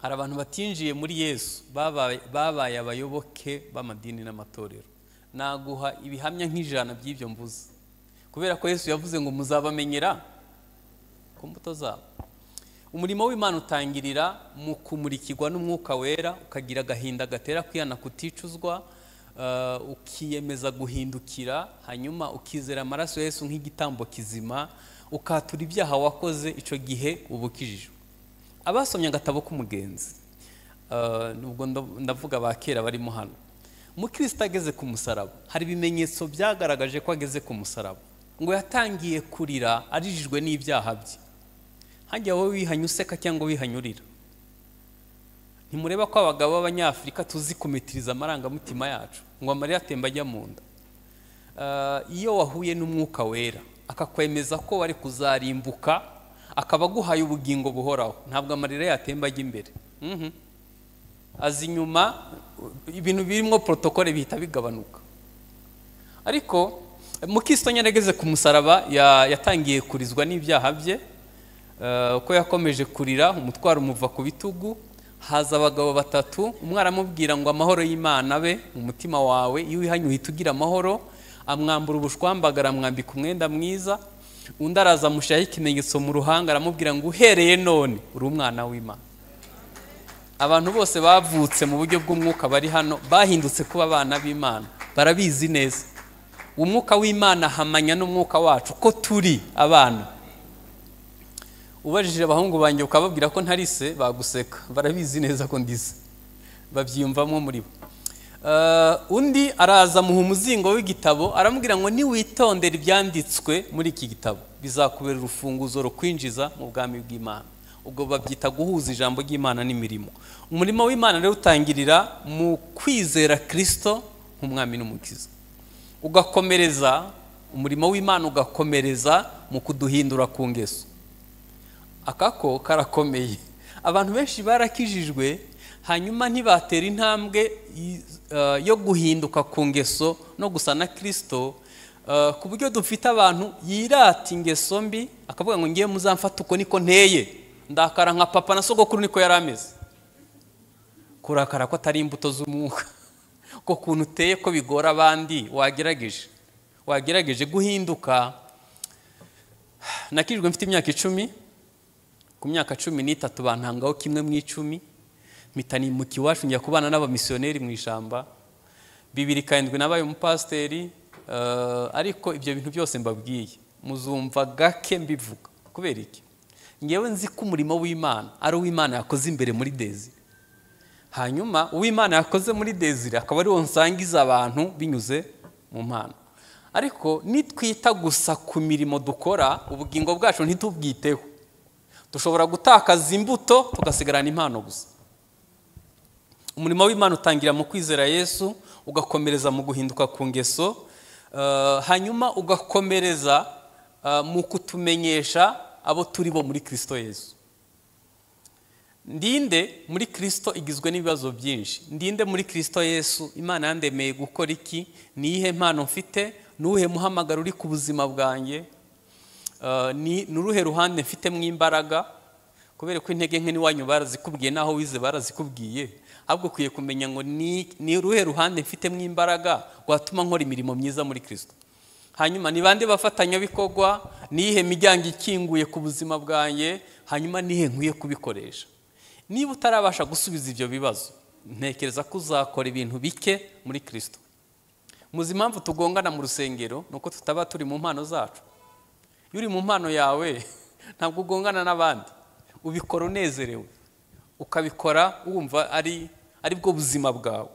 hari abantu batinjiye muri Yesu babaye abayoboke b'amadini n'amatorero. Naguha ibihamya nk'ijana by'ibyo mvuze, kubera ko Yesu yavuze ngo muzabamenyera ku mbuto zabo. Umurimo w'Imana utangirira mu kumurikirwa n'umwuka wera, ukagira agahinda gatera kwihana kuticuzwa, ukiyemeza guhindukira, hanyuma ukizera amaraso ya Yesu nk'igitambo kizima, ukatura ibyaha wakoze. Ico gihe ubukijijwe. Abasomye agatabo k'umugenzi, nubwo ndavuga bakera barimo hano, Mukristo ageze ku musaraba, hari ibimenyetso byagaragaje ko ageze ku musaraba, ngo yatangiye kurira arijijwe n'ibyaha bye. Hajya wowe wihanye useka cyangwa wihanyurira? Ntimureba ko abagabo b'Abanyafrika tuzi kumitiriza amarangamutima yacu, ngo amarira atemba ajya mu nda. Iyo wahuye n'umwuka wera akakwemeza ko wari kuzarimbuka, akaba guhaye ubugingo buhoraho, ntabwo amarira yatemba ajya imbere. Azi inyuma ibintu birimo protokole bihita bigabanuka. Ariko Mukristo nyarageze ku musaraba yatangiye kurizwa n'ibyaha bye, uko yakomeje kurira umutwaro umuva ku bitugu. Haza abagabo batatu, umwe aramubwira ngo amahoro y'Imana abe mu mutima wawe, iyo wihanye uhita ugira amahoro. Amwambura ubushwambagara, amwambika umwenda mwiza. Undi araza amushyiraho ikimenyetso mu ruhanga, aramubwira ngo uhereye none uri umwana w'Imana. Abantu bose bavutse mu buryo bw'umwuka bari hano bahindutse kuba abana b'Imana, barabizi neza. Umwuka w'Imana hamanya n'umwuka wacu ko turi abana. Ubajije abahungu banjye ukababwira ko ntari se, baguseka, barabizi neza ko ndize, babyiyumvamo muri bo. Undi araza muha umuzingo w'igitabo, aramubwira ngo niwitondera ibyanditswe muri iki gitabo bizakubera urufunguzo rukwinjiza mu bwami bw'Imana. Ubwo babyita guhuza ijambo ry'Imana n'imirimo. Umurimo w'Imana rero utangirira mu kwizera Kristo nk'umwami n'umukiza, ugakomereza umurimo w'Imana ugakomereza mu kuduhindura ku ngeso. Akako karakomeye. Abantu benshi barakijijwe, hanyuma ntibatera intambwe yo guhinduka ku ngeso no gusa na Kristo, ku buryo dufite abantu yirata ingeso mbi, akavuga ngo ngiye muzamfata uko niko nteye, ndakara nka papa na sogokuru niko yarameze. Kurakara ko atari imbuto z'umwuka, ko kuntu uteye ko bigora abandi. Wagerageje guhinduka. Nakijwe mfite imyaka 10, ku myaka 13 bantangaho kimwe mu 10, mitani mu kiwacu njya kubana n'abamisiyoneri mu ishamba. 2007 nabaye umupasteri. Ariko ibyo bintu byose mbabwiye muzumva gake mbivuga. Kubera iki? Ngewe nzi ko umurimo w'Imana ari uw'Imana yakoze imbere muri Desire, hanyuma uw'Imana yakoze muri Desire akaba ari wo nsangiza abantu binyuze mu mpano. Ariko nitwita gusa ku mirimo dukora, ubugingo bwacu ntitubwiteho, dushobora gutakaza imbuto tugasigarana impano gusa. Umurimo w'Imana utangira mu kwizera Yesu, ugakomereza mu guhinduka ku ngeso, hanyuma ugakomereza mu kutumenyesha abo turi bo muri Kristo Yesu. Ndinde muri Kristo igizwe n'ibibazo byinshi. Ndinde muri Kristo Yesu, Imana yandemeye gukora iki? Nihe mpano mfite? Nuhe muhamagaro uri ku buzima bwanjye? Ni nuruhe ruhande mfite mu imbaraga? Kubera ko intege nke niwanyu barazikubwiye naho wize barazikubwiye, ahubwo kuye kumenya ngo ni ruhe ruhande mfite mu imbaraga gwatuma nkora imirimo myiza muri Kristo. Hanyuma ni bande bafatanya bikogwa, nihe miryango ikinguye ku buzima bwanjye, hanyuma nihe nkwiye kubikoresha. Niba utarabasha gusubiza ibyo bibazo, ntekereza ko uzakora ibintu bike muri Kristo. Muzi impamvu tugongana mu rusengero nuko tutaba turi mu mpano zacu. Iyo uri mu mpano yawe ntabwo ugongana n'abandi, ubikora unezerewe, ukabikora wumva ari bwo buzima bwawe.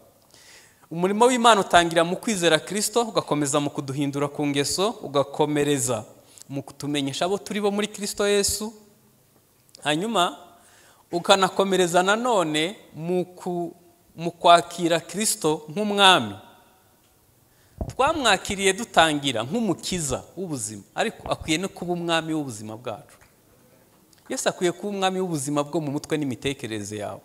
Umurimo w'Imana utangira mu kwizera Kristo, ugakomeza mu kuduhindura ku ngeso, ugakomereza mu kutumenyesha abo turi bo muri Kristo Yesu, hanyuma ukanakomereza nanone mu kwakira Kristo nk'umwami. Twamwakiriye dutangira nk'umukiza w'ubuzima, ariko akwiye no kuba umwami w'ubuzima bwacu. Yesu akwiye kuba umwami w'ubuzima bwo mu mutwe n'imitekerereze yawe.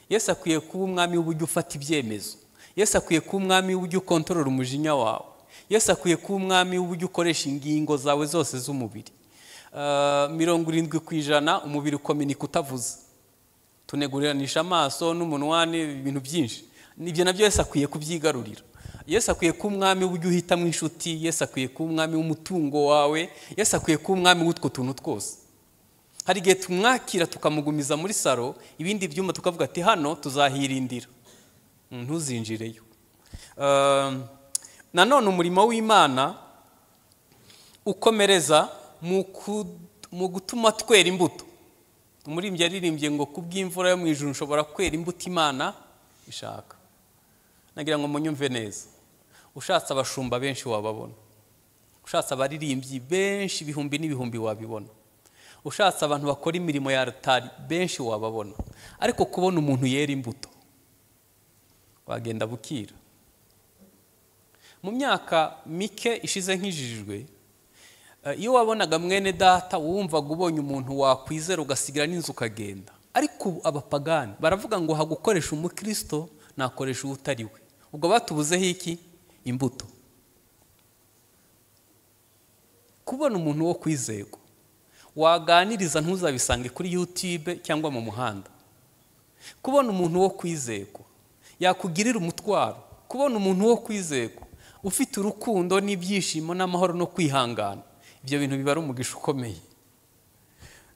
Yesu akwiye kuba umwami w'uburyo ufata ibyemezo. Yesu akwiye kuba umwami w'uburyo ukontorora umujinya wawe. Yesu akwiye kuba umwami w'uburyo ukoresha ingingo zawe zose z'umubiri. 70% umubiri ukominika utavuze. tuneguriranisha amaso n'umunwa ibintu byinshi. Nibyo nabyo Yesu akwiye kubyigarurira. Yesu akwiye kuba umwami w'ujya uhitamo inshuti, Yesu akwiye kuba umwami w'umutungo wawe, Yesu akwiye kuba umwami w'utwo tuntu twose. Hari igihe tumwakira tukamugumiza muri saro, ibindi byuma tukavuga ati hano tuzahirindira, ntuzinjireyo. Nanone umurimo w'Imana ukomereza mu gutuma twera imbuto. Umuririmbyi yaririmbye ngo kubw'imvura yo mu ijuru nshobora kwera imbuto Imana ishaka. Nagira ngo munyumve neza. Ushatse abashumba benshi wababona, ushatse abaririmbyi benshi ibihumbi n'ibihumbi wabibona, ushatse abantu bakora imirimo ya altari benshi wababona, ariko kubona umuntu yera imbuto wagenda bukira. Mu myaka mike ishize nkijijwe, iyo wabonaga mwene data wumvaga ubonye umuntu wakwizera ugasigira n'inzu ukagenda. Ariko abapagani baravuga ngo hagukoresha umukristo nakoresha utari we. Ubwo batubuzeho iki? Imbuto. Kubona umuntu wo kwizego waganiriza ntuzabisange kuri YouTube cyangwa mu muhanda. Kubona umuntu wo kwizego yakugirira umutwaro. Kubona umuntu wo kwizego ufite urukundo n'ibyishimo n'amahoro no kwihangana, ibyo bintu biba ari umugisha ukomeye.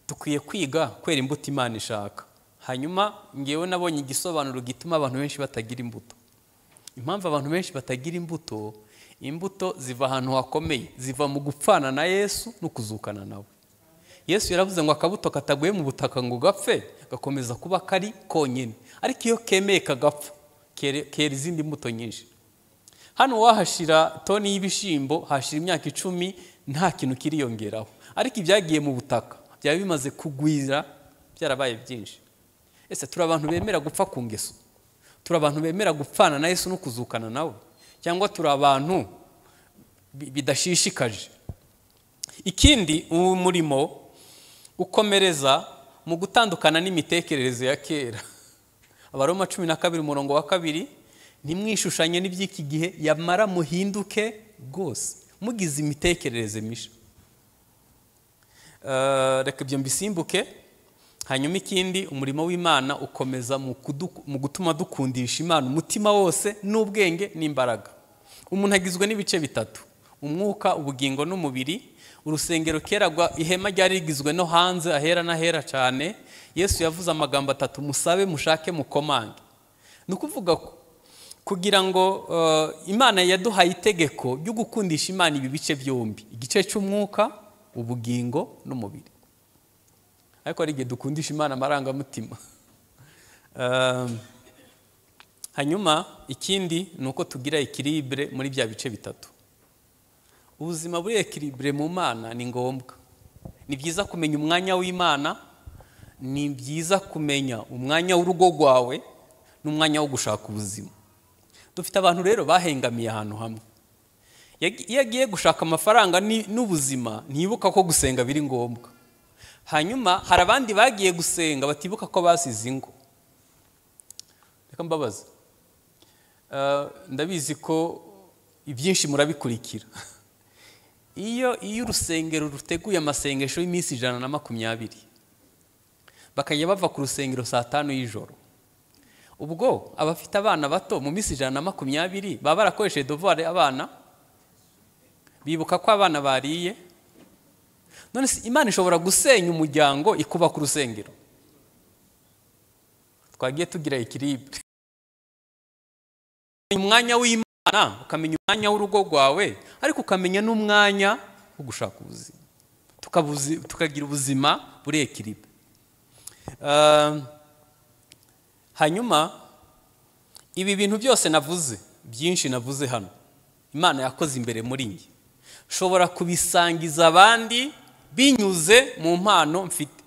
Dukwiye kwiga kwera imbuto Imana ishaka. Hanyuma ngewe nabonye igisobanuro gituma abantu benshi batagira imbuto. Impamvu abantu benshi batagira imbuto, imbuto ziva ahantu hakomeye, ziva mu gupfana na Yesu no kuzukana nawe. Yesu yaravuze ngo akabuto kataguye mu butaka ngo gapfe gakomeza kuba kari konyine, ariko iyo kemeye kagapfa kera izindi mbuto nyinshi. Hano wahashira toni y'ibishimbo hashira imyaka 10 nta kintu kiriyongeraho, ariko ibyagiye mu butaka byaba bimaze kugwira byarabaye byinshi. Ese turi abantu bemera gupfa ku ngeso? Turi abantu bemera gupfana na Yesu no kuzukana nawe, cyangwa turi abantu bidashishikaje? Ikindi umurimo ukomereza mu gutandukana n'imitekerereze ya kera. Abaroma 12:2, ntimwishushanye n'iby'iki gihe, yamara muhinduke rwose mugize imitekerereze misha. Reka ibyo mbisimbuke. Hanyuma ikindi, umurimo w'Imana ukomeza mu gutuma dukundisha Imana umutima wose n'ubwenge n'imbaraga. Umuntu agizwe n'ibice bitatu: umwuka, ubugingo n'umubiri. Urusengero keragwa ihema ryari rigizwe no hanze ahera n'ahera cyane. Yesu yavuze amagambo 3: musabe, mushake, mukomange. Nukuvuga kugira ngo Imana yaduhaye itegeko ryo gukundisha Imana ibi bice byombi, igice cy'umwuka, ubugingo n'umubiri. Ariko ari igihe dukundisha Imana amarangamutima. Hanyuma ikindi nuko tugira equilibre muri bya bice bitatu. Ubuzima buri equilibre mu Mana ni ngombwa. Ni byiza kumenya umwanya w'Imana, ni byiza kumenya umwanya w'urugo rwawe n'umwanya wo gushaka ubuzima. Dufite abantu rero bahengamiye ahantu hamwe. Iyo agiye gushaka amafaranga n'ubuzima ntibuka ko gusenga biri ngombwa. Hanyuma hari abandi bagiye gusenga batibuka ko basize ingo. Reka mbabaza, ndabizi ko ibyinshi murabikurikira. Iyo urusengero ruteguye amasengesho y'iminsi 120, bakajya bava ku rusengero saa 5 y'ijoro, ubwo abafite abana bato mu minsi 120 baba barakoresheje devoir abana, bibuka ko abana bariye. None Imana ishobora gusenya umuryango ikuba ku rusengero? Twagiye tugira equilibre. Umwanya w'Imana ukamenya umwanya w'urugo rwawe, ariko ukamenya n'umwanya wo gushaka ubuzima. Tukagira ubuzima buri equilibre. Hanyuma ibi bintu byose navuze, byinshi navuze hano, Imana yakoze imbere muri nge, shobora kubisangiza abandi binyuze mu mpano mfite.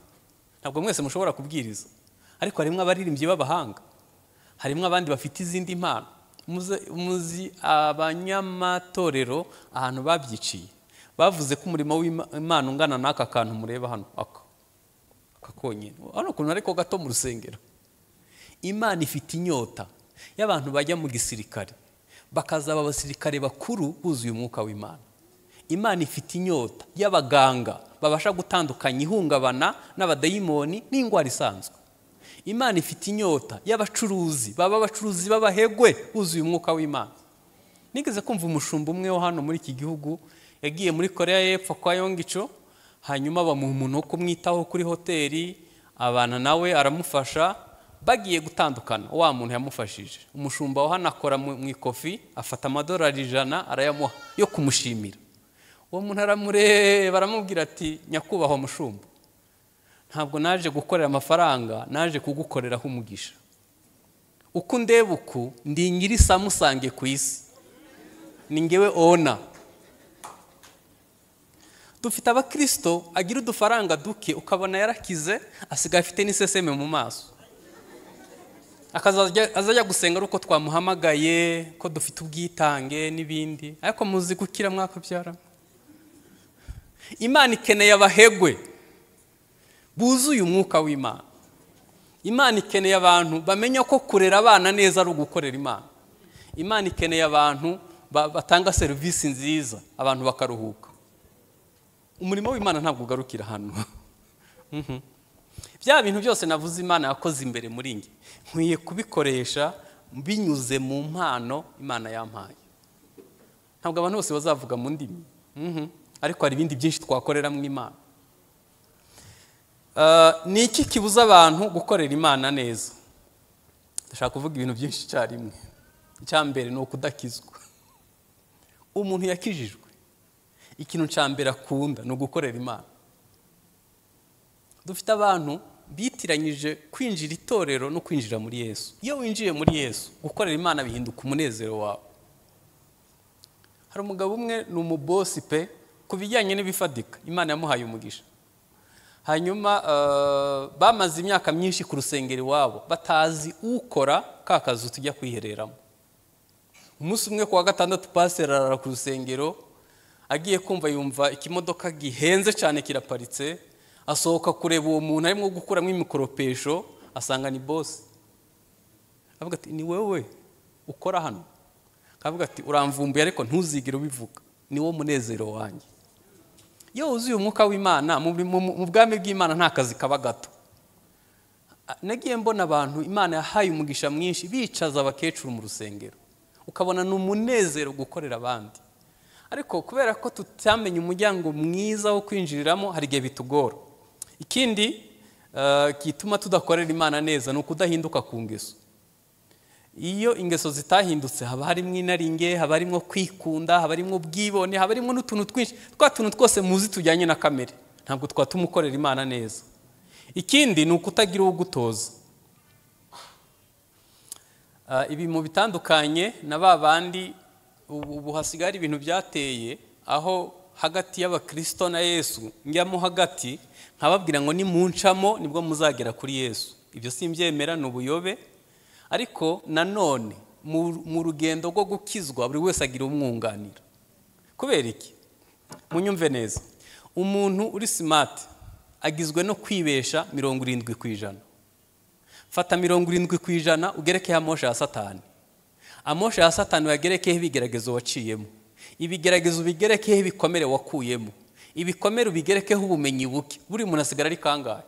Ntabwo mwese mushobora kubwiriza, ariko harimo abaririmbyi b'abahanga, harimo abandi bafite izindi mpano. Muzi abanyamatorero ahantu babyiciye bavuze ko umurimo w'Imana ungana n'aka kantu mureba hano, aka konyine hano kuntu ariko gato mu rusengero. Imana ifite inyota y'abantu bajya mu gisirikare bakazaba abasirikare bakuru buzuye umwuka w'Imana. Imana ifite inyota y'abaganga babasha gutandukanya ihungabana n'abadayimoni n'indwara isanzwe. Imana ifite inyota y'abacuruzi, baba abacuruzi b'abahegwe buzuye umwuka w'Imana. Nigeze kumva umushumba umwe wo hano muri iki gihugu yagiye muri Korea y'Epfo kwa Yongicho, hanyuma bamuha umuntu wo kumwitaho kuri hoteli, abana nawe aramufasha, bagiye gutandukana. Wa muntu yamufashije, umushumba wa hano akora mu ikofi, afata amadolari 100 arayamuha yo kumushimira. Uwo muntu aramureba aramubwira ati, nyakubahwa mushumba, ntabwo naje gukorera amafaranga, naje kugukoreraho umugisha. Uko ndeba uku ndi nyiri samusange ku isi, ni ngewe ona. Dufite abakristo agira udufaranga duke, ukabona yarakize, asigaye afite n'iseseme mu maso. Azajya gusenga uko twamuhamagaye, ko dufite ubwitange n'ibindi. Ariko muzi gukira mwakabyara. Imana ikeneye abahegwe buzuye umwuka w'Imana. Imana ikeneye abantu bamenya ko kurera abana neza ari ugukorera Imana. Imana ikeneye abantu batanga serivisi nziza, abantu bakaruhuka. Umurimo w'Imana ntabwo ugarukira hano. Bya bintu byose navuze Imana yakoze imbere muri nge, nkwiye kubikoresha binyuze mu mpano Imana yampaye. Ntabwo abantu bose bazavuga mu ndimi, ariko hari ibindi byinshi twakorera mu Imana. Ni iki kibuza abantu gukorera Imana neza? Ndashaka kuvuga ibintu byinshi cyarimwe. Icyambere ni ukudakizwa. Umuntu yakijijwe, ikintu cyambere akunda no gukorera Imana. Dufite abantu bitiranyije kwinjira itorero no kwinjira muri Yesu. Iyo winjiye muri Yesu, gukorera Imana bihinduka umunezero wawe. Hari umugabo umwe ni umubosi pe, kubijyanye n'ibifadika, Imana yamuhaye umugisha. Hanyuma bamaze imyaka myinshi ku rusengero iwabo, batazi ukora ka kazi tujya kwihereramo. Umunsi umwe kuwa gatandatu pastor arara ku rusengero, agiye kumva yumva ikimodoka gihenze cyane kiraparitse, asohoka kureba uwo muntu arimo gukuramo imikoropesho, asanga ni boss. Avuga ati, ni wewe ukora hano? Avuga ati, uramvumbuye ariko ntuzigire ubivuga, ni wo munezero wanjye. Iyo uzuye umwuka w'Imana, mu bwami bw'Imana nta kazi kaba gato. Nagiye mbona abantu Imana yahaye umugisha mwinshi bicaza abakecuru mu rusengero, ukabona n'umunezero gukorera abandi. Ariko kubera ko tutamenye umuryango mwiza wo kwinjiriramo, hari igihe bitugora. Ikindi kituma tudakorera Imana neza ni ukudahinduka ku ngeso. Iyo ingeso zitahindutse, haba harimo inaringe, haba harimo kwikunda, haba harimo ubwibone, haba harimo n'utuntu twinshi, twa tuntu twose muzi tujyanye na kamere. Ntabwo twatumukorera Imana neza. Ikindi ni ukutagira uwo gutoza. Ibi mu bitandukanye na babandi ubu hasigara ibintu byateye, aho hagati y'abakristo na Yesu njyamo hagati, nkababwira ngo nimuncamo nibwo muzagera kuri Yesu. Ibyo simbyemera, ni ubuyobe. Ariko nanone mu rugendo rwo gukizwa buri wese agira umwunganira. Kubera iki? Munyumve neza. Umuntu uri smart agizwe no kwibesha 70%. Fata 70% ugerekeho amosha ya Satani. Amosha ya Satani wagerekeho ibigeragezo waciyemo. Ibigeragezo bigerekeho ibikomere wakuyemo. Ibikomere bigerekeho ubumenyi buke. Buri muntu asigara ari kangahe?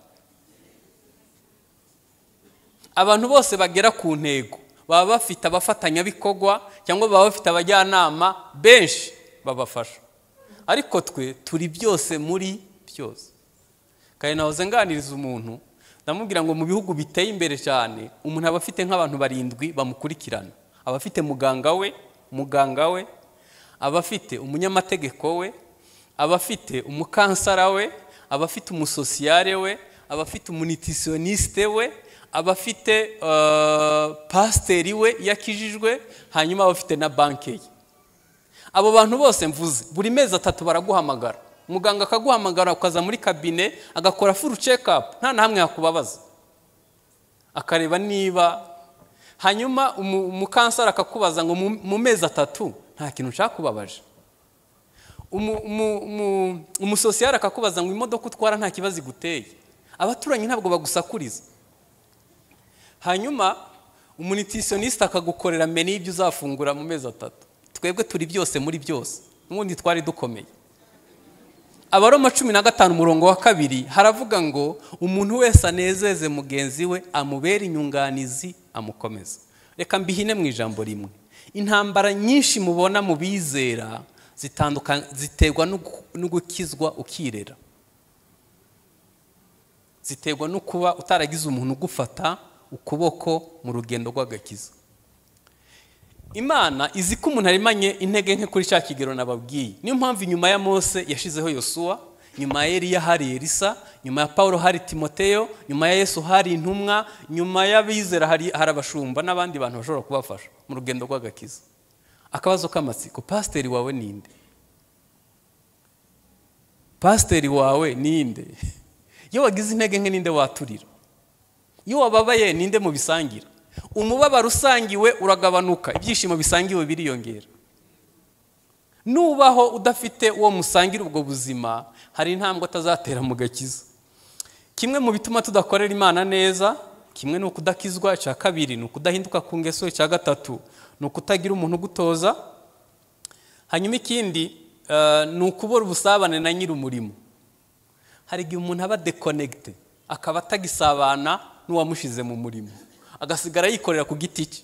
Abantu bose bagera ku ntego baba bafite abafatanya bikogwa cyangwa baba bafite abajyanama benshi babafasha. Ariko twe turi byose muri byose. Kandi nahoze nganiriza umuntu, ndamubwira ngo mu bihugu biteye imbere cyane, umuntu aba afite nk'abantu 7 bamukurikirana. Aba afite muganga we, aba afite umunyamategeko we, aba afite umukansara we, aba afite umusosiyale we, aba afite umunitisiyoniste we, aba afite pasteri we yakijijwe, hanyuma aba afite na banki ye. Abo bantu bose mvuze buri mezi 3 baraguhamagara. Muganga akaguhamagara ukaza muri kabine, agakora full check up, nta na hamwe yakubabaza, akareba niba. Hanyuma umukansara akakubaza ngo mu mezi 3 nta kintu cyakubabaje. Umusosiyale akakubaza ngo imodoka utwara nta kibazo iguteye. Abaturanyi ntabwo bagusakuriza. Hanyuma umunitisiyoniste akagukorera menu y'ibyo uzafungura mu mezi 3. Twebwe turi byose muri byose, n'ubundi twari dukomeye. Abaroma 15 umurongo wa 2 haravuga ngo umuntu wese anezeze mugenzi we, amubera inyunganizi, amukomeza. Reka mbihine mu ijambo rimwe. Intambara nyinshi mubona mu bizera ziterwa no gukizwa ukirera. Ziterwa no kuba utaragize umuntu gufata ukuboko mu rugendo rw'agakiza. Imana izi ko umuntu arimanye intege nke kuri cya kigero nababwiye. Niyo mpamvu nyuma ya Mose yashizeho Yosuwa, nyuma ya Eliya hari Elisa, nyuma ya Paulo hari Timoteyo, nyuma ya Yesu hari intumwa, nyuma y'abizera hari abashumba n'abandi bantu bashobora kubafasha mu rugendo rw'agakiza. Akabazo k'amatsiko, pasiteri wawe ninde? Pasiteri wawe ninde? Iyo wagize intege nke ninde waturira? Iyo wababaye ninde mu bisangira? Umubabaro usangiwe uragabanuka, ibyishimo bisangiwe biriyongera. Nubaho udafite uwo musangira ubwo buzima, hari intambwe atazatera mu gakiza. Kimwe mu bituma tudakorera Imana neza, kimwe no kudakizwa, cya kabiri no kudahinduka ku ngeso, cya gatatu no kutagira umuntu gutoza. Hanyuma ikindi ni ukubura ubusabane na nyiri umurimo. Hari igihe umuntu aba déconnecté, akaba atagisabana n'uwamushize mu murimo, agasigara yikorera ku giti cye.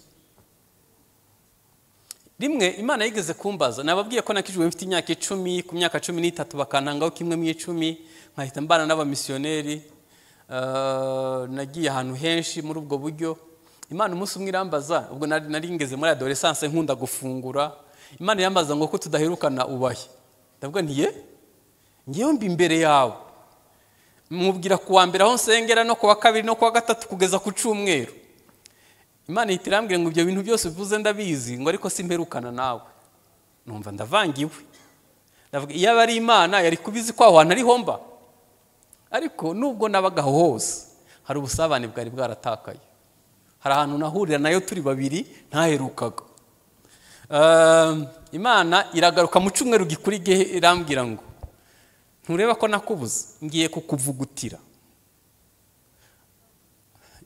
Rimwe Imana yigeze kumbaza, nababwiye ko nakijwe mfite imyaka 10, ku myaka 13 bakantangaho kimwe mu 10, nkahita mbana n'abamisiyoneri. Nagiye ahantu henshi muri ubwo buryo. Imana umunsi umwe irambaza, ubwo nari ngeze muri adolescence nkunda gufungura. Imana yambaza ngo ko tudaherukana ubahe. Ndavuga nti ngiye mbi imbere yawe. Mubwira kuwa mbere aho nsengera no kuwa kabiri no kuwa gatatu kugeza ku cyumweru. Imana itirambwira ngo ibyo bintu byose bivuze ndabizi, ngo ariko simperukana nawe. Numva ndavangiwe. Ndavuga iyo ari Imana yari kubizi ko aho ntari homba. Ariko nubwo nabagaho hose hari ubusabane bwari bwaratakaye. Hari ahantu nahurira nayo turi babiri ntaherukaga. Imana iragaruka mu cyumweru gikuriye irambwira ngo ntureba ko nakubuze, ngiye kukuvugutira.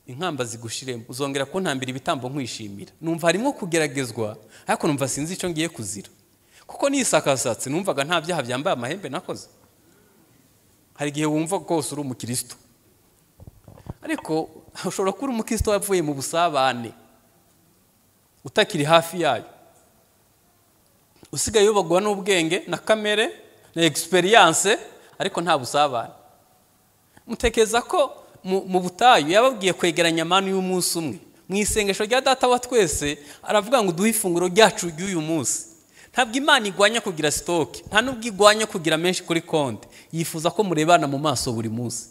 Inkamba zigushiremo, uzongera kuntambira ibitambo nkwishimira. Numva harimo kugeragezwa, ariko numva sinzi icyo ngiye kuzira. Kuko nisakasatse numvaga nta byaha byambaye amahembe nakoze. Hari igihe wumva rwose uri umukristo, ariko ushobora kuba umukristo wavuye mu busabane utakiri hafi yayo, usigaye yobagwa n'ubwenge na kamere na experience, ariko nta busabane. Mutekeza ko mu butayu yababwiye kwegeranya amanu y'umunsi umwe. Mu isengesho rya Data wa twese aravuga ngo duhe ifunguro ryacu ry'uyu munsi. Ntabwo Imana igwanya kugira stock, nta nubwo igwanya kugira menshi kuri konti. Yifuza ko murebana mu maso buri munsi.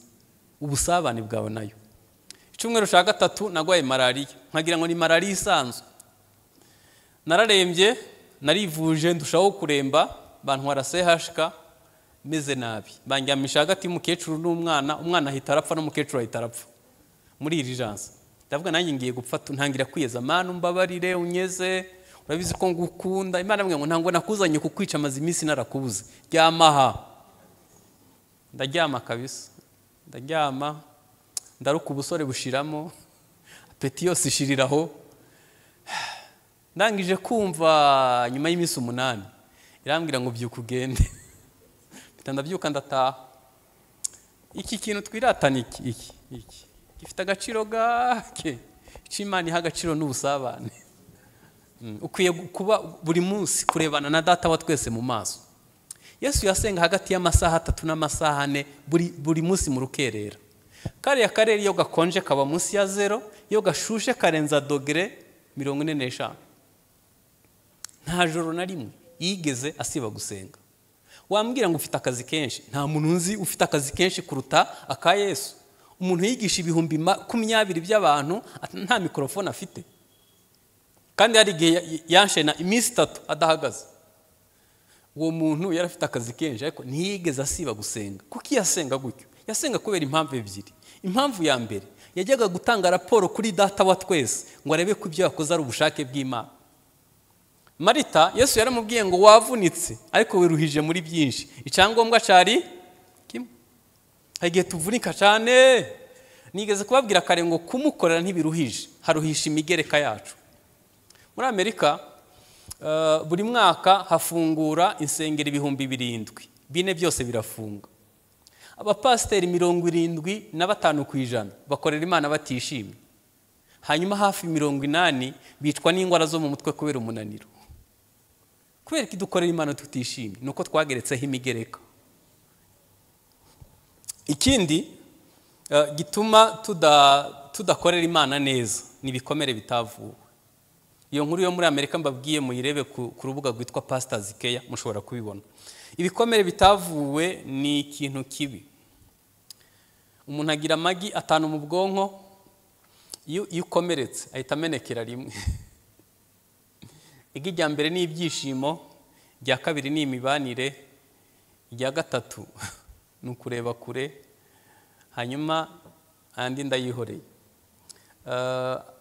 Ubusabane bwawe nayo. Icyumweru cya gatatu nagwaye malaria, nkagira ngo ni malaria isanzwe. Nararembye, narivuje ndushaho kuremba, bantwara CHK meze nabi. Banjyamisha hagati y'umukecuru n'umwana, umwana ahita arapfa n'umukecuru ahita arapfa. Muri urgence. Ndavuga nanjye ngiye gupfa, ntangira kwiyeza, Mana umbabarire unyeze, urabizi ko ngukunda. Imana amwe ngo ntango nakuzanye kukwica amazi iminsi narakubuze. Ryamaha. Ndaryama kabisa. Ndaryama, ndaruka ubusore bushiramo, apeti yose ishiriraho. Ndangije kumva nyuma y'iminsi 8 irambwira ngo byuka ugende. Ndabyuka ndataha. Iki kintu twiratana iki gifite agaciro gake. Imana iha agaciro n'ubusabane. Ukwiye kuba buri munsi kurebana na Data wa twese mu maso. Yesu yasenga hagati y'amasaha 3 n'amasaha 4 buri munsi mu rukerera. Kariya karere iyo gakonje kaba munsi ya 0, iyo gashushe karenza dogere 45. Nta joro na rimwe yigeze asiba gusenga. Wambwira ngo ufite akazi kenshi, nta muntu nzi ufite akazi kenshi kuruta aka Yesu. Umuntu yigisha ibihumbi 20 by'abantu nta mikrofone afite, kandi hari igihe yanshena iminsi 3 adahagaze. Uwo muntu yari afite akazi kenshi, ariko ntiyigeze asiba gusenga. Kuki yasenga gutyo? Yasenga kubera impamvu ebyiri. Impamvu ya mbere, yajyaga gutanga raporo kuri Data wa twese ngo arebe ko ibyo yakoze ari ubushake bw'Imana. Marita, Yesu yaramubwiye ngo wavunitse ariko wiruhije muri byinshi. Icyangombwa cyari kimwe. Hagiye tuvunika cyane. Nigeze kubabwira kare ngo kumukorera ntibiruhije, haruhisha imigereka yacu. Muri Amerika buri mwaka hafungura insengero 7,000. bine byose birafunga. Abapasiteri 75% bakorera Imana batishimye, hanyuma hafi 80 bicwa n'ingwara zo mu mutwe kubera umunaniro. Kubera ko dukorera Imana tutishimye, nuko twageretseho imigereka. Ikindi gituma tudakorera Imana neza ni ibikomere bitavuwe. Iyo nkuru yo muri Amerika mbabwiye muyirebe ku rubuga rwitwa Pastors Care, mushobora kubibona. Ibikomere bitavuwe ni ikintu kibi. Umuntu agira amagi 5 mu bwonko, iyo ukomeretse ahita amenekera rimwe. Irya mbere ni ibyishimo, irya kabiri ni imibanire, irya gatatu ni ukureba kure, hanyuma andi ndayihoreye.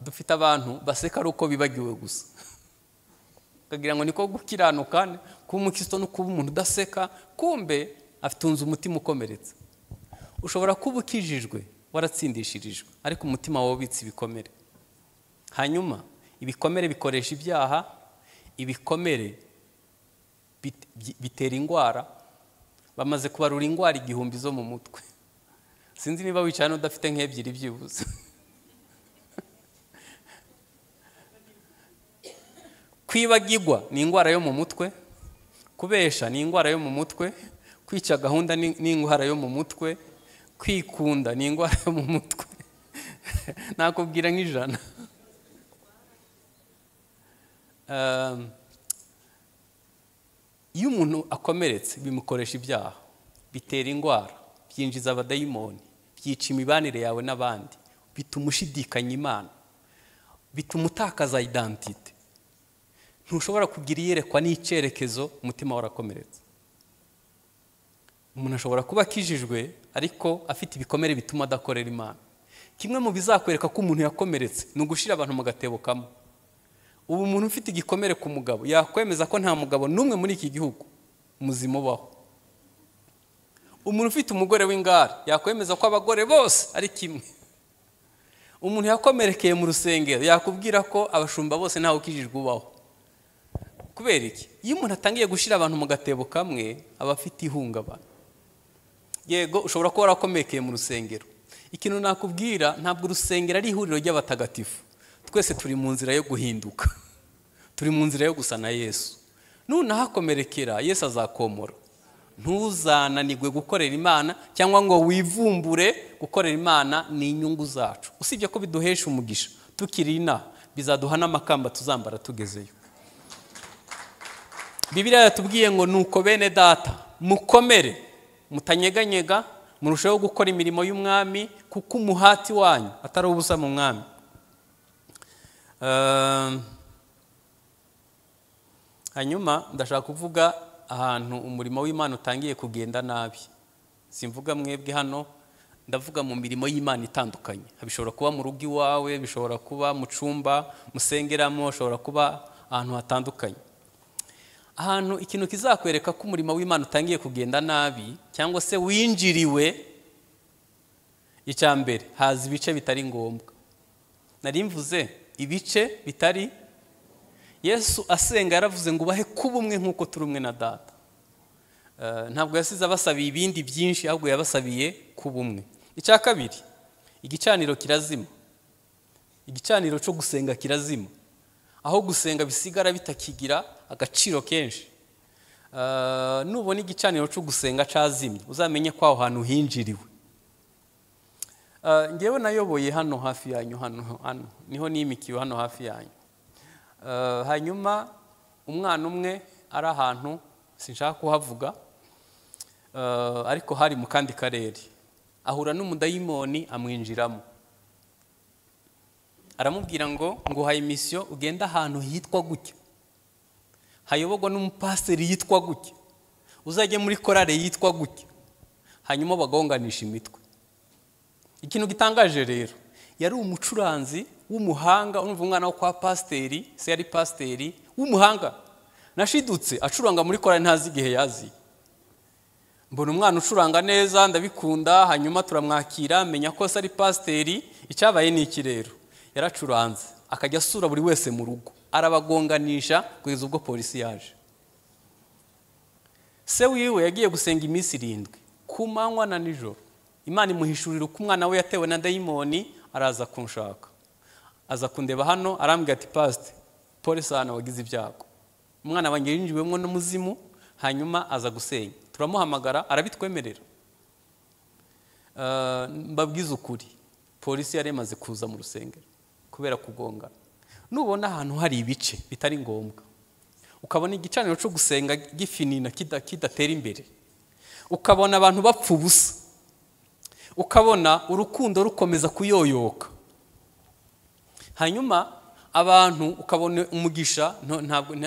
Dufite abantu baseka ari uko bibagiwe gusa, kagira ngo niko gukiranuka, kuba umukristo no kuba umuntu udaseka, kumbe afitunze umutima ukomeretse. Ushobora kuba ukijijwe waratsindishirijwe, ariko umutima wawe ubitse ibikomere. Hanyuma ibikomere bikoresha ibyaha, ibikomere bitera ingwara. Bamaze kubarura ingwara 1000 zo mu mutwe. Sinzi niba wicaye udafite nk'ebyiri byibuze. Kwibagirwa ni ingwara yo mu mutwe, kubesha ni ingwara yo mu mutwe, kwica gahunda ni ingwara yo mu mutwe, kwikunda ni ingwara yo mu mutwe. Nakubwira nk'ijana. Iyo umuntu akomeretse bimukoresha ibyaha, bitera ingwara, byinjiza abadayimoni, byica imibanire yawe n'abandi, bituma ushidikanya Imana, bituma utakaza identity. Ntushobora kugira iyerekwa n'icyerekezo umutima warakomeretse. Umuntu ashobora kuba akijijwe ariko afite ibikomere bituma adakorera Imana. Kimwe mu bizakwereka ko umuntu yakomeretse ni ugushira abantu mu gatebo kamwe. Ubu umuntu ufite igikomere ku mugabo yakwemeza ko nta mugabo n'umwe muri iki gihugu muzima ubaho. Umuntu ufite umugore w'ingara yakwemeza ko abagore bose ari kimwe. Umuntu yakomerekeye mu rusengero yakubwira ko abashumba bose ntawe ukijijwe ubaho. Kubera iki? Iyo umuntu atangiye gushira abantu mu gatebo kamwe aba afite ihungabana. Yego ushobora kuba warakomekeye mu rusengero. Ikintu nakubwira, ntabwo urusengero ari ihuriro ry'abatagatifu. Twese turi mu nzira yo guhinduka, turi mu nzira yo gusa na Yesu. Nunahakomerekera Yesu azakomora. Ntuzananigwe gukorera Imana cyangwa ngo wivumbure gukorera Imana ni inyungu zacu. Usibye ko biduhesha umugisha, tukirina bizaduha n'amakamba tuzambara tugezeyo. Bibiliya yatubwiye ngo nuko bene data mukomere, mutanyeganyega, murushaho gukora imirimo y'umwami kuko umuhati wanyu atari ubusa mu mwami. Hanyuma ndashaka kuvuga ahantu umurimo w'Imana utangiye kugenda nabi. Simvuga mwebwe hano, ndavuga mu mirimo y'Imana itandukanye. Bishobora kuba mu rugo iwawe, bishobora kuba mu cumba musengeramo, bishobora kuba ahantu hatandukanye. Ahantu ikintu kizakwereka ko umurimo w'Imana utangiye kugenda nabi cyangwa se winjiriwe, icyambere haza ibice bitari ngombwa. Nari mvuze ibice bitari. Yesu asenga yaravuze ngo bahe kubumwe nkuko turi umwe na Data. Ntabwo yasize abasabiye ibindi byinshi, ahubwo yabasabiye kubumwe. Icya kabiri, igicaniro kirazima. Igicaniro cyo gusenga kirazima. Aho gusenga bisigara bitakigira agaciro kenshi. Nubona igicaniro cyo gusenga cazimye, uzamenye ko aho hantu hinjiriwe. Ngewe nayoboye hano hafi yanyu, hano niho nimikiwe hano hafi yanyu. Hanyuma umwana umwe ari ahantu sinshaka kuhavuga, ariko hari mu kandi karere, ahura n'umudayimoni amwinjiramo. Aramubwira ngo nguhaye mission ugenda ahantu hitwa gutya, hayobogwa n'umupasiteri yitwa gutya, uzajye muri korale yitwa gutya, hanyuma bagonganisha imitwe. Ikintu gitangaje rero, yari umucuranzi w'umuhanga, urumva umwana wo kwa pasiteri, se yari pasiteri w'umuhanga. Nashidutse acuranga muri korale ntazi igihe yazi. Mbona umwana ucuranga neza, ndabikunda, hanyuma turamwakira, menya ko se ari pasiteri. Icyabaye ni iki rero? Yaracuranze akajya asura buri wese mu rugo, arabagonganisha kugeza ubwo polisi yaje. se wiwe yagiye gusenga iminsi 7 ku manywa na nijoro. Imana imuhishurira uko umwana we yatewe na dayimoni, araza kunshaka, aza kundeba hano, arambwira ati pastor pole sana wagize ibyago, umwana wanjye yinjiwemo n'umuzimu, hanyuma aza gusenya. Turamuhamagara arabitwemerera. Mbabwiza ukuri, polisi yari imaze kuza mu rusengero kubera kugonga. Nubona ahantu hari ibice bitari ngombwa, ukabona igicaniro cyo gusenga gifinina kidatera imbere, ukabona abantu bapfa ubusa, ukabona urukundo rukomeza kuyoyoka, hanyuma abantu ukabona umugisha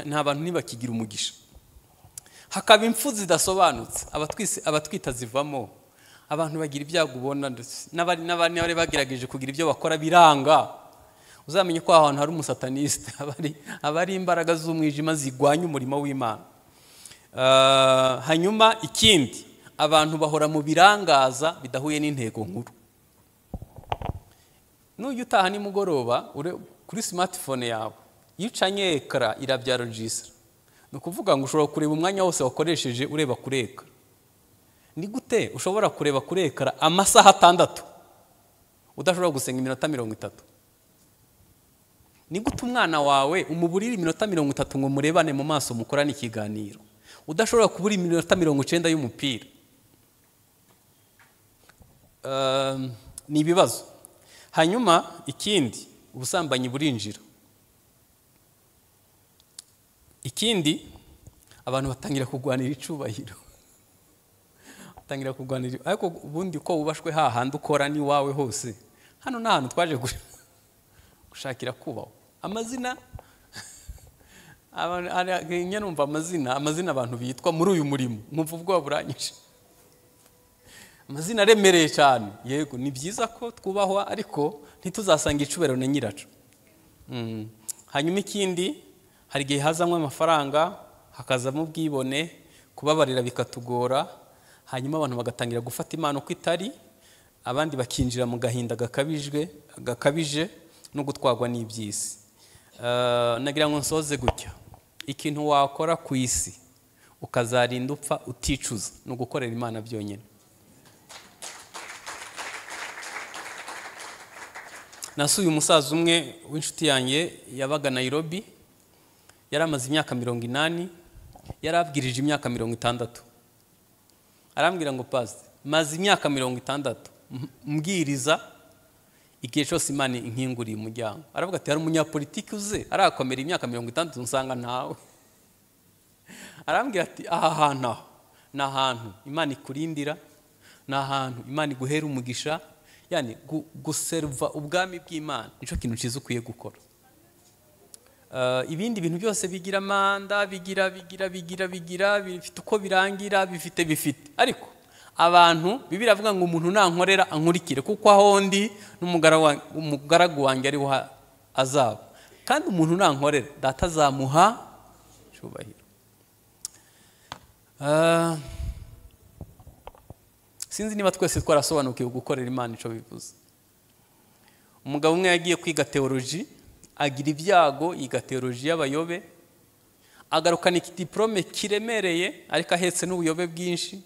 nta bantu nibakigira umugisha, hakaba impfu zidasobanutse, abatwita zivamo, abantu bagira ibyago ubona, n'abari bagerageje kugira ibyo bakora biranga. Uzamenye ko ahantu hari umusataniste, abari imbaraga z'umwijima zigwanya umurimo w'Imana. Hanyuma ikindi, abantu bahora mu birangaza bidahuye n'intego nkuru. N'uyu utaha nimugoroba kuri smartphone yawe, yicanye ekara irabyara registre, no kuvuga ngo ushobora kureba umwanya wose wakoresheje ureba kuri ekara. Ni gute ushobora kureba kuri ekara amasaha 6 udashobora gusenga iminota 30? Ni gute umwana wawe umuburira iminota 30 ngo murebane mu maso mukorane ikiganiro udashobora kubura iminota 90 y'umupira? Ni ibibazo. Hanyuma ikindi, ubusambanyi burinjira. Ikindi, abantu batangira kugwanira icubahiro, batangira kugwanira, ariko ubundi uko ubashwe hahandi ukora ni wawe hose. Hano n'ahantu twaje gushakira kubaho. Amazina numva amazina abantu bitwa muri uyu murimo, nkumva ubwoba buranyishe. Amazina aremereye cyane. Yego ni byiza ko twubahwa, ariko ntituzasanga icubero na nyiracu. Hanyuma ikindi, hari igihe hazamwe amafaranga, hakazamo ubwibone, kubabarira bikatugora, hanyuma abantu bagatangira gufata Imana uko itari, abandi bakinjira mu gahinda gakabije no gutwagwa n'ibyisi. Nagira ngo nsoze gutya, ikintu wakora ku isi ukazarinda upfa uticuza no gukorera Imana byonyine. Nasuye umusaza umwe w'inshuti yanjye yabaga Nairobi, yaramaze imyaka 80, yarabwirije imyaka 60. Arambwira ngo pastor, maze imyaka 60 mbwiriza, igihe cyose Imana inkinguriye umuryango. Aravuga ati hari umunyapolitiki uze arakomera imyaka 60 nsanga ntawe. Arambwira ati aha hantu ni ahantu Imana ikurindira, ni ahantu Imana iguhera umugisha, yani guserva ubwami bw'Imana nico kintu cyiza ukwiye gukora. Ibindi bintu byose bigira manda, bigira bifite uko birangira, bifite, ariko abantu Bibiliya avuga ngo umuntu nankorera ankurikire, kuko aho ndi n'umugaragu wanjye ari azaba, kandi umuntu nankorera data azamuha cyubahiro. Sinzi niba twese twarasobanukiwe gukorera Imana ico bivuze. Umugabo umwe yagiye kwiga theology, agira ibyago, yiga theology y'abayobe, agarukana diplome kiremereye, ariko ahetse n'ubuyobe bwinshi.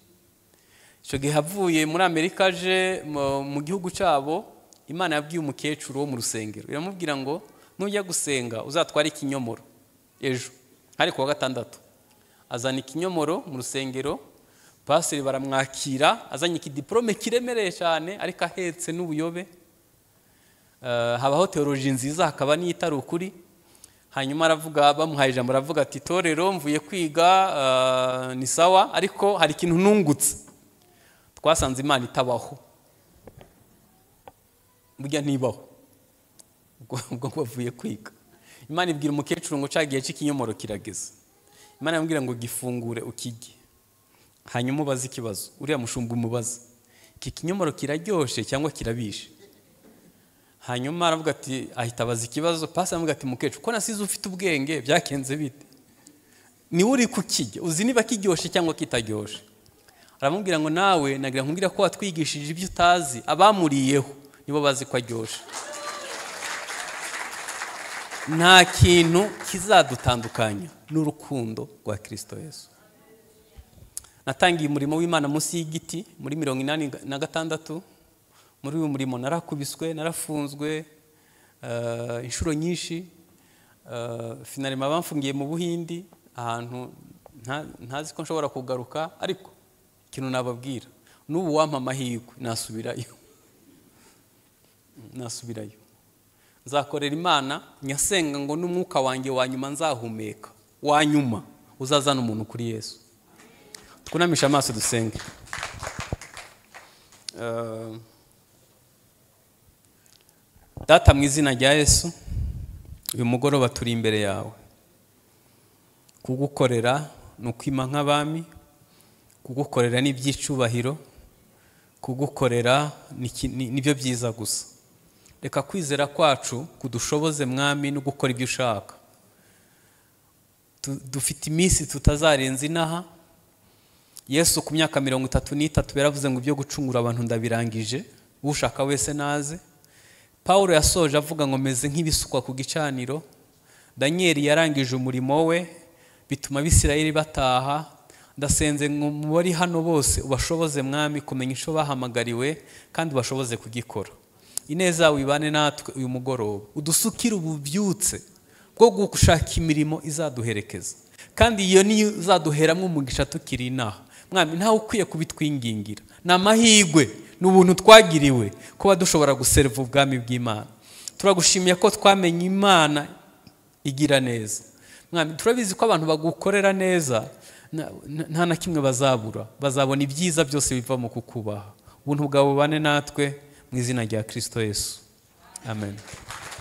Icyo gihe havuye muri Amerika aje mu gihugu cyabo, Imana yabwiye umukecuru wo mu rusengero, iramubwira ngo nujya gusenga uzatwara ikinyomoro ejo, ariko wa gatandatu azana ikinyomoro mu rusengero. Pastor baramwakira, azanye diplome kiremereye cyane, ariko ahetse n'ubuyobe. Habaho theology nziza, hakaba n'itari ukuri. Hanyuma aravuga, bamuhaye ijambo, aravuga ati torero mvuye kwiga ni sawa, ariko hari ikintu nungutse, twasanze Imana itabaho. Burya ntibaho, ubwo bavuye kwiga. Imana ibwira umukecuru ngo cagiye c'ikinyomoro kirageze. Imana yambwira ngo gifungure ukige, hanyuma ubaze ikibazo. Uriya mushumba umubaza, iki kinyomoro kiraryoshe cyangwa kirabishe? Hanyuma aravuga ati, ahita abaza ikibazo. Pastor avuga ati, mukecuru ko nasize ufite ubwenge, byakenze bite? Ni uri kukige, uzi niba kiryoshe cyangwa kitaryoshe? Aramubwira ngo nawe nagira nkubwira ko watwigishije ibyo utazi, abamuriyeho nibo bazi ko aryoshe. Nta kintu kizadutandukanya n'urukundo rwa Kristo Yesu. natangiye umurimo w'Imana munsi y'igiti muri 86. Muri uyu murimo narakubiswe, narafunzwe inshuro nyinshi, finalima bamfungiye mu Buhindi ahantu ntazi ko nshobora kugaruka, ariko ikintu nababwira n'ubu wampa amahirwe nasubirayo nzakorera Imana, nyasenga ngo n'umwuka wanjye wanyuma nzahumeka, wanyuma uzazana umuntu kuri Yesu. Twunamisha amaso dusenge. Data, mu izina rya Yesu, uyu mugoroba turi imbere yawe kugukorera nukwima nk'abami, kugukorera n'ibyicubahiro, kugukorera nibyo byiza gusa. Reka kwizera kwacu kudushoboze mwami no gukora ibyo ushaka. Dufite iminsi tutazarenza inaha. Yesu ku myaka 33 yaravuze ngo ibyo gucungura abantu ndabirangije, ushaka wese naze. Paulo yasoje avuga ngo meze nk'ibisukwa ku gicaniro. Danieli yarangije umurimo we, bituma Abisirayeli bataha. Ndasenze ngo muri hano bose ubashoboze mwami kumenya icyo bahamagariwe kandi ubashoboze kugikora. Ineza wibane natwe uyu mugoroba, udusukire ububyutse bwo gushaka imirimo izaduherekeza, kandi iyo niyo izaduheramwe umugisha tukiri inaha. Mwami, ntawe ukwiye kubitwingingira, n'amahirwe n'ubuntu twagiriwe kuba dushobora guserva ubwami bw'Imana. Turagushimiye ko twamenye Imana igira neza. Mwami, turabizi ko abantu bagukorera neza nta na kimwe bazabura, bazabona ibyiza byose biva mu kukubaha. Ubuntu bwawe bubane natwe mu izina rya Kristo Yesu, amen.